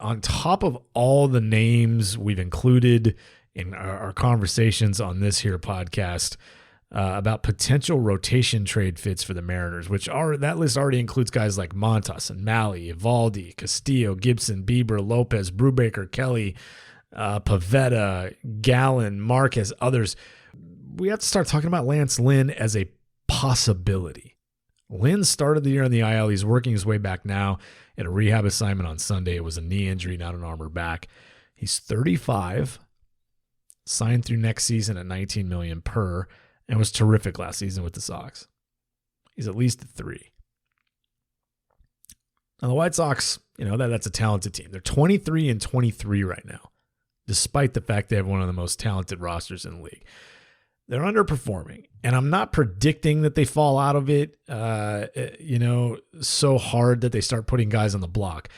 on top of all the names we've included in our conversations on this here podcast about potential rotation trade fits for the Mariners, that list already includes guys like Montas and Malley, Evaldi, Castillo, Gibson, Bieber, Lopez, Brubaker, Kelly, Pavetta, Gallen, Marquez, others. We have to start talking about Lance Lynn as a possibility. Lynn started the year on the IL. He's working his way back now at a rehab assignment on Sunday. It was a knee injury, not an arm or back. He's 35, signed through next season at $19 million per, and was terrific last season with the Sox. He's at least a 3. Now the White Sox, that's a talented team. They're 23-23 right now, despite the fact they have one of the most talented rosters in the league. They're underperforming, and I'm not predicting that they fall out of it, so hard that they start putting guys on the block.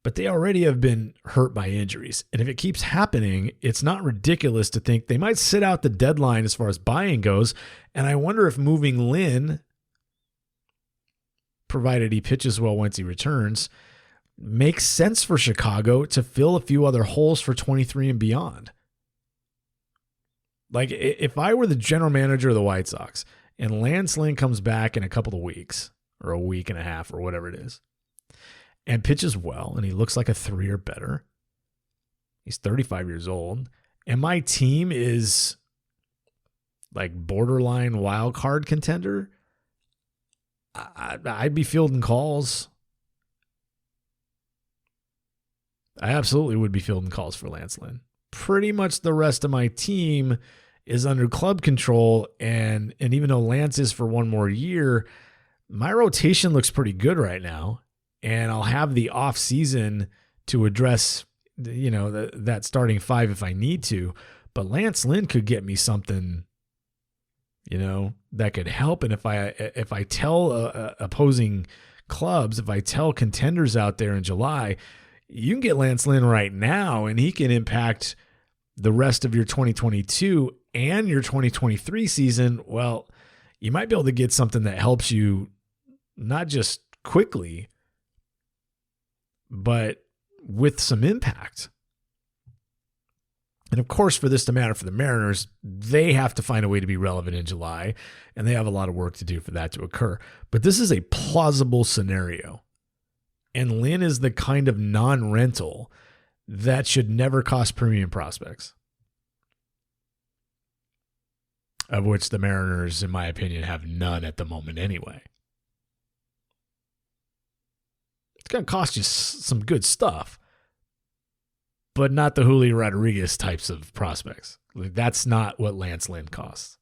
But they already have been hurt by injuries. And if it keeps happening, it's not ridiculous to think they might sit out the deadline as far as buying goes. And I wonder if moving Lynn, provided he pitches well once he returns, makes sense for Chicago to fill a few other holes for 23 and beyond. Like, if I were the general manager of the White Sox and Lance Lynn comes back in a couple of weeks or a week and a half or whatever it is and pitches well and he looks like a 3 or better, he's 35 years old, and my team is like borderline wild card contender, I'd be fielding calls. I absolutely would be fielding calls for Lance Lynn. Pretty much the rest of my team is under club control, and even though Lance is for one more year, my rotation looks pretty good right now, and I'll have the off season to address that starting 5 if I need to. But Lance Lynn could get me something that could help. And if I tell opposing clubs, if I tell contenders out there in July, you can get Lance Lynn right now, and he can impact the rest of your 2022 and your 2023 season, well, you might be able to get something that helps you not just quickly, but with some impact. And of course, for this to matter for the Mariners, they have to find a way to be relevant in July, and they have a lot of work to do for that to occur. But this is a plausible scenario. And Lynn is the kind of non-rental that should never cost premium prospects, of which the Mariners, in my opinion, have none at the moment anyway. It's going to cost you some good stuff, but not the Julio Rodriguez types of prospects. That's not what Lance Lynn costs.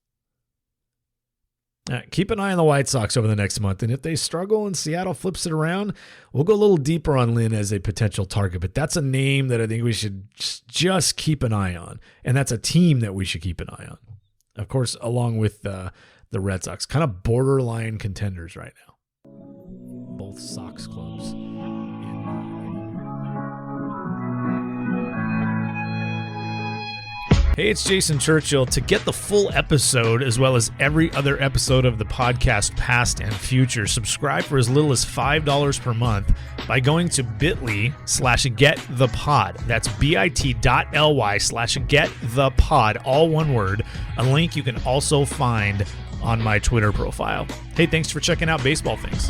Keep an eye on the White Sox over the next month, and if they struggle and Seattle flips it around, we'll go a little deeper on Lynn as a potential target. But that's a name that I think we should just keep an eye on, and that's a team that we should keep an eye on. Of course, along with the Red Sox, kind of borderline contenders right now. Both Sox clubs. Hey, it's Jason Churchill. To get the full episode, as well as every other episode of the podcast, past and future, subscribe for as little as $5 per month by going to bit.ly/getthepod. That's bit.ly/getthepod, all one word. A link you can also find on my Twitter profile. Hey, thanks for checking out Baseball Things.